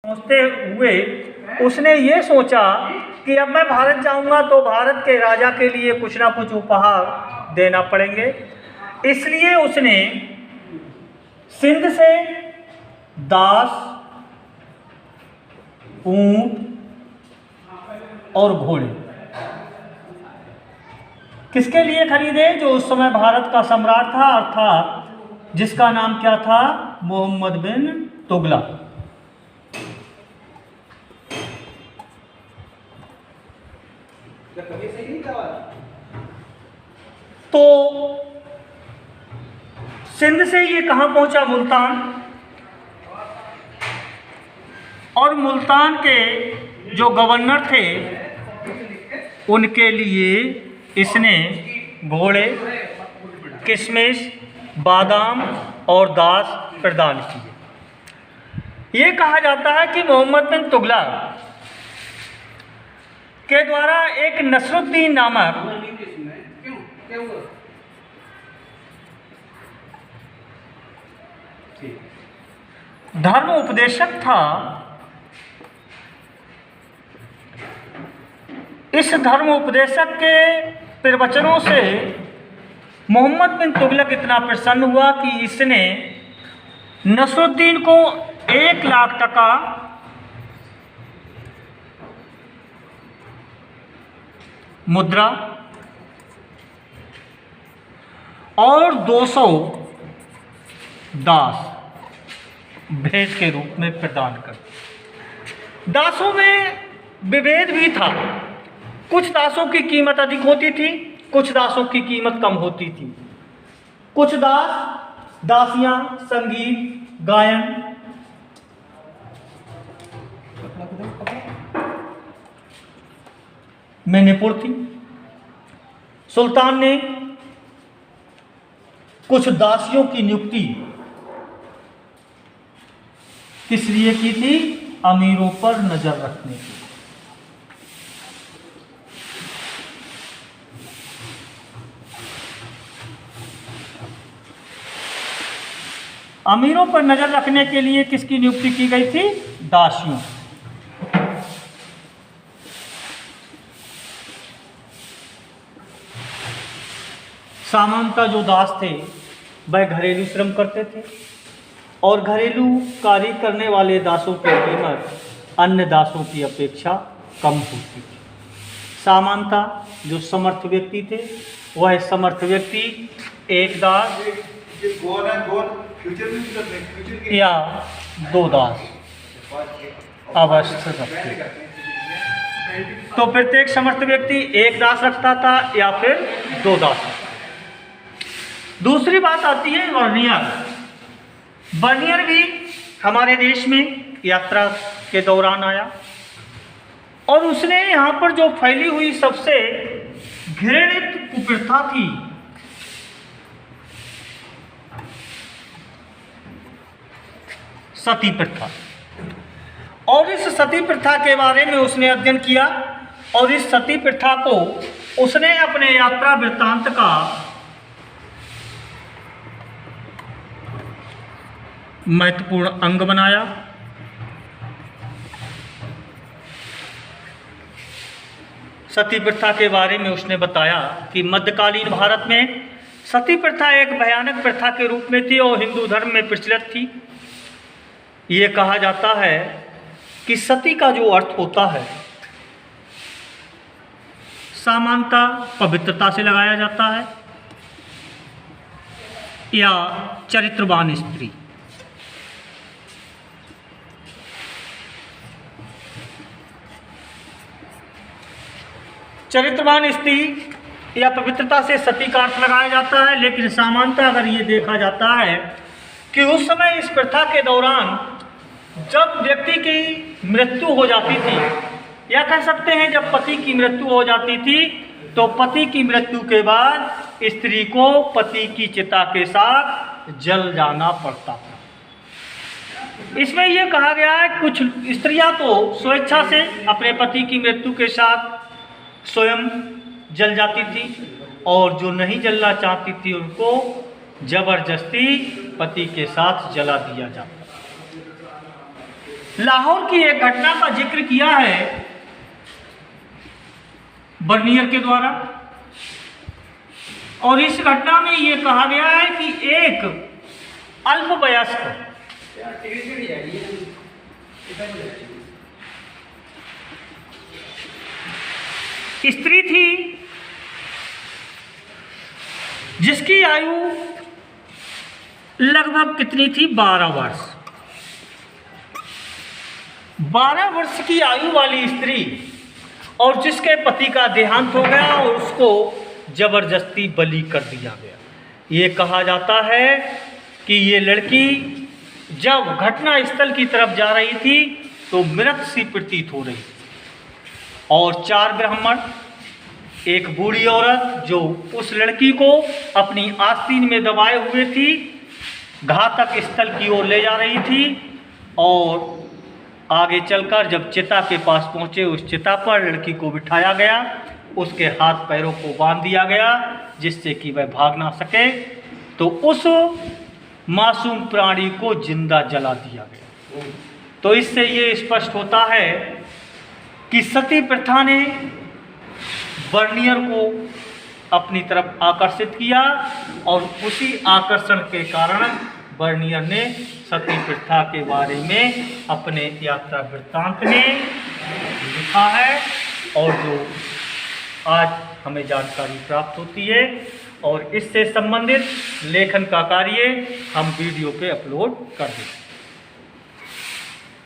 सोचते हुए उसने ये सोचा कि अब मैं भारत जाऊंगा तो भारत के राजा के लिए कुछ ना कुछ उपहार देना पड़ेंगे। इसलिए उसने सिंध से दास, ऊंट और घोड़े किसके लिए खरीदे? जो उस समय भारत का सम्राट था, अर्थात जिसका नाम क्या था? मोहम्मद बिन तुगलक। तो सिंध से ये कहाँ पहुंचा? मुल्तान। और मुल्तान के जो गवर्नर थे उनके लिए इसने घोड़े, किशमिश, बादाम और दास प्रदान किए। ये कहा जाता है कि मोहम्मद बिन तुगलक के द्वारा एक नसरुद्दीन नामक धर्म उपदेशक था। इस धर्म उपदेशक के प्रवचनों से मोहम्मद बिन तुगलक इतना प्रसन्न हुआ कि इसने नसरुद्दीन को 1 लाख टका मुद्रा और 200 दास भेंट के रूप में प्रदान कर। दासों में विभेद भी था। कुछ दासों की कीमत अधिक होती थी, कुछ दासों की कीमत कम होती थी। कुछ दासियां संगीत, गायन, में निपुण थी। सुल्तान ने कुछ दासियों की नियुक्ति किस लिए की थी? अमीरों पर नजर रखने की। अमीरों पर नजर रखने के लिए किसकी नियुक्ति की गई थी? दासियों। सामान्यतः जो दास थे वह घरेलू श्रम करते थे और घरेलू कार्य करने वाले दासों की कीमत अन्य दासों की अपेक्षा कम होती थी। सामान्यतः जो समर्थ व्यक्ति थे वह समर्थ व्यक्ति एक दास या 2 दास अवश्य रखते। तो प्रत्येक समर्थ व्यक्ति 1 दास रखता था या फिर 2 दास। दूसरी बात आती है वर्नियर। वर्नियर भी हमारे देश में यात्रा के दौरान आया और उसने यहाँ पर जो फैली हुई सबसे घृणित कुप्रथा थी सती प्रथा, और इस सती प्रथा के बारे में उसने अध्ययन किया और इस सती प्रथा को उसने अपने यात्रा वृत्तांत का महत्वपूर्ण अंग बनाया। सती प्रथा के बारे में उसने बताया कि मध्यकालीन भारत में सती प्रथा एक भयानक प्रथा के रूप में थी और हिंदू धर्म में प्रचलित थी। ये कहा जाता है कि सती का जो अर्थ होता है सामान्यतः पवित्रता से लगाया जाता है या चरित्रवान स्त्री। चरित्रवान स्त्री या पवित्रता से सती का अर्थ लगाया जाता है, लेकिन सामान्यतः अगर ये देखा जाता है कि उस समय इस प्रथा के दौरान जब व्यक्ति की मृत्यु हो जाती थी या कह सकते हैं जब पति की मृत्यु हो जाती थी तो पति की मृत्यु के बाद स्त्री को पति की चिता के साथ जल जाना पड़ता था। इसमें यह कहा गया है कुछ स्त्रियां तो स्वेच्छा से अपने पति की मृत्यु के साथ स्वयं जल जाती थी और जो नहीं जलना चाहती थी उनको जबरदस्ती पति के साथ जला दिया जाता। लाहौर की एक घटना का जिक्र किया है बर्नियर के द्वारा, और इस घटना में यह कहा गया है कि एक अल्पवयस्क स्त्री थी जिसकी आयु लगभग कितनी थी, 12 वर्ष। 12 वर्ष की आयु वाली स्त्री, और जिसके पति का देहांत हो गया और उसको जबरदस्ती बलि कर दिया गया। ये कहा जाता है कि ये लड़की जब घटना स्थल की तरफ जा रही थी तो मृत सी प्रतीत हो रही थी, और 4 ब्राह्मण, एक बूढ़ी औरत जो उस लड़की को अपनी आस्तीन में दबाए हुए थी, घातक स्थल की ओर ले जा रही थी। और आगे चलकर जब चिता के पास पहुंचे, उस चिता पर लड़की को बिठाया गया, उसके हाथ पैरों को बांध दिया गया जिससे कि वह भाग ना सके। तो उस मासूम प्राणी को जिंदा जला दिया गया। तो इससे ये स्पष्ट होता है कि सती प्रथा ने बर्नियर को अपनी तरफ आकर्षित किया, और उसी आकर्षण के कारण बर्नियर ने सती प्रथा के बारे में अपने यात्रा वृत्तांत में लिखा है, और जो आज हमें जानकारी प्राप्त होती है, और इससे संबंधित लेखन का कार्य हम वीडियो पे अपलोड कर देंगे।